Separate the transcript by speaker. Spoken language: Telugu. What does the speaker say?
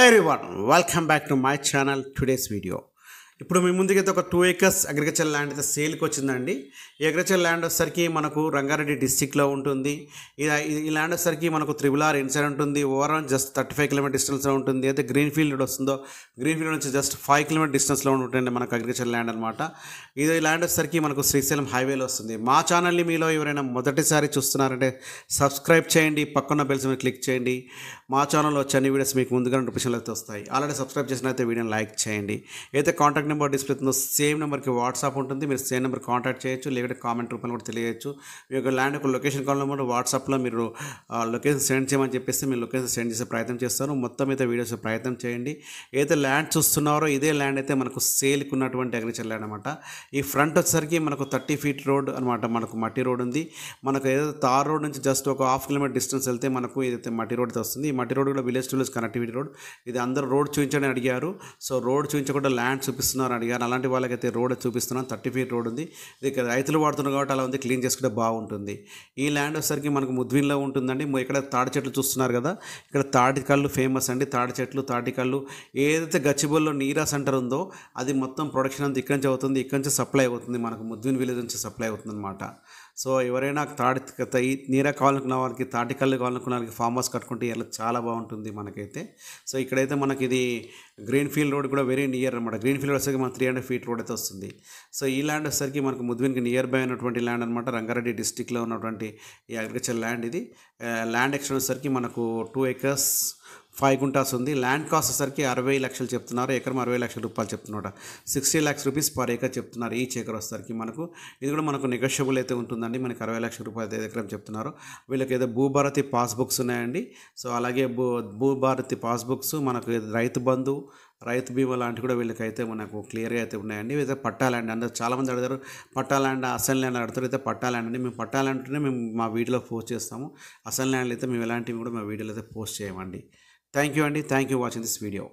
Speaker 1: everyone, welcome back to my channel. Today's video. ఇప్పుడు మీ ముందుకైతే ఒక 2 acres అగ్రికల్చర్ ల్యాండ్ అయితే సేల్కి వచ్చిందండి. ఈ అగ్రికల్చర్ ల్యాండ్ వచ్చేసరికి మనకు రంగారెడ్డి డిస్టిక్లో ఉంటుంది. ఈ ల్యాండ్ వచ్చేసరికి మనకు RRR ఇన్సైడ్ ఉంటుంది. ఓవరాల్ జస్ట్ 35 కిలోమీటర్ డిస్టెన్స్లో ఉంటుంది. అయితే గ్రీన్ ఫీల్డ్ వస్తుందో గ్రీన్ ఫీల్డ్ నుంచి జస్ట్ 5 కిలోమీటర్ డిస్టెన్స్లో ఉంటుంది మనకు అగ్రికల్చర్ ల్యాండ్ అనమాట. ఈ ల్యాండ్ వచ్చేసరికి మనకు శ్రీశైలం హైవేలో వస్తుంది. మా ఛానల్ని మీలో ఎవరైనా మొదటిసారి చూస్తున్నారంటే సబ్స్క్రైబ్ చేయండి, పక్కన బెల్స్ మీద క్లిక్ చేయండి. మా ఛానల్లో వచ్చే అన్ని వీడియోస్ మీకు ముందుగా నోటిఫికేషన్లు అయితే వస్తాయి. ఆల్రెడీ సబ్స్క్రైబ్ చేసినైతే వీడియోని లైక్ చేయండి. అయితే కాంటాక్ట్ నెంబర్ డిస్ప్లే ఉందో సేమ్ నెంబర్కి వాట్సాప్ ఉంటుంది. మీరు సేమ్ నెంబర్ కాంటాక్ట్ చేయొచ్చు, లేకపోతే కామెంట్ రూపంలో కూడా తెలియజేయచ్చు. మీ యొక్క ల్యాండ్ ఒక లొకేషన్ కావాలన్నమాట వాట్సాప్లో మీరు లొకేషన్ సెండ్ చేయమని చెప్పేసి మీరు లొకేషన్ సెండ్ చేసే ప్రయత్నం చేస్తారు. మొత్తం అయితే వీడియోస్ ప్రయత్నం చేయండి. ఏదైతే ల్యాండ్ చూస్తున్నారో ఇదే ల్యాండ్ అయితే మనకు సేల్కి ఉన్నటువంటి అగ్రికల్చర్ ల్యాండ్ అనమాట. ఈ ఫ్రంట్ వచ్చేసరికి మనకు 30 ఫీట్ రోడ్ అనమాట. మనకు మట్టి రోడ్ ఉంది. మనకు ఏదైతే తార్ రోడ్ నుంచి జస్ట్ ఒక 1/2 కిలోమీటర్ డిస్టెన్స్ వెళ్తే మనకు ఏదైతే మట్టి రోడ్ అయితే వస్తుంది. ఈ మట్టి రోడ్ కూడా village to village connectivity road. ఇది అందరూ రోడ్ చూపించని అడిగారు. సో రోడ్ చూపించకుండా ల్యాండ్ చూపిస్తున్నారు అడిగారు. అలాంటి వాళ్ళకైతే రోడ్ చూపిస్తున్నాను. 30 ఫీట్ రోడ్ ఉంది. ఇది రైతులు వాడుతున్నారు కాబట్టి అలా ఉంది. క్లీన్ చేసుకుంటే బాగుంటుంది. ఈ ల్యాండ్ వచ్చేసరికి మనకు ముద్విన్లో ఉంటుందండి. ఇక్కడ తాడి చెట్లు చూస్తున్నారు కదా, ఇక్కడ తాటి కళ్ళు ఫేమస్ అండి. తాడి చెట్లు, తాటి కళ్ళు. ఏదైతే గచ్చిబౌలిలో నీరా సెంటర్ ఉందో అది మొత్తం ప్రొడక్షన్ అంతా ఇక్కడి నుంచి అవుతుంది. ఇక్కడి నుంచి సప్లై అవుతుంది. మనకు ముద్విన్ విలేజ్ నుంచి సప్లై అవుతుంది అనమాట. సో ఎవరైనా నీరా కావాలనుకున్న వాళ్ళకి, తాటి కళ్ళు కావాలనుకున్న వాళ్ళకి ఫామ్ హౌస్ కట్టుకుంటే ఇలా చాలా బాగుంటుంది మనకైతే. సో ఇక్కడైతే మనకి ఇది గ్రీన్ ఫీల్డ్ రోడ్ కూడా వెరీ నియర్ అనమాట. గ్రీన్ ఫీల్డ్ వచ్చేసరికి మనకు 300 ఫీట్ రోడ్ అయితే వస్తుంది. సో ఈ ల్యాండ్ వచ్చేసరికి మనకు ముద్విన్కి నియర్ బై ఉన్నటువంటి ల్యాండ్ అనమాట. రంగారెడ్డి డిస్టిక్లో ఉన్నటువంటి ఈ అగ్రికల్చర్ ల్యాండ్ ఇది. ల్యాండ్ ఎక్స్టెండ్ వచ్చేసరికి మనకు 2 acres 5 గుంటాస్ ఉంది. ల్యాండ్ కాస్ట్ వచ్చేసరికి 60 లక్షలు చెప్తున్నారు. ఎకరం 60 లక్షల రూపాయలు చెప్తున్నారు. 60 lakhs rupees పర్ ఏకర్ చెప్తున్నారు. ఈచ్ ఏకర్ వచ్చేసరికి మనకు ఇది కూడా మనకు నెగోషియబుల్ అయితే ఉంటుందండి. మనకి 60 లక్షల రూపాయలు ఎకరం చెప్తున్నారు. వీళ్ళకి ఏదో భూభారతి పాస్బుక్స్ ఉన్నాయండి. సో అలాగే భూభారతి పాస్బుక్స్, మనకు రైతు బంధు, రైతు బీమా లాంటివి కూడా వీళ్ళకైతే మనకు క్లియర్గా అయితే ఉన్నాయండి. అయితే పట్టా ల్యాండ్ అందరూ చాలామంది అడుగుతారు, పట్టా ల్యాండ్ అసలు ల్యాండ్ అడుగుతారు. అయితే పట్టా ల్యాండ్ అండి. మేము పట్టా ల్యాండ్ అంటేనే మేము మా వీడియోలో పోస్ట్ చేస్తాము. అసలు ల్యాండ్లు అయితే మేము ఎలాంటివి కూడా మా వీడియోలో అయితే పోస్ట్ చేయమండి. థ్యాంక్ యూ అండి. Thank you watching this video.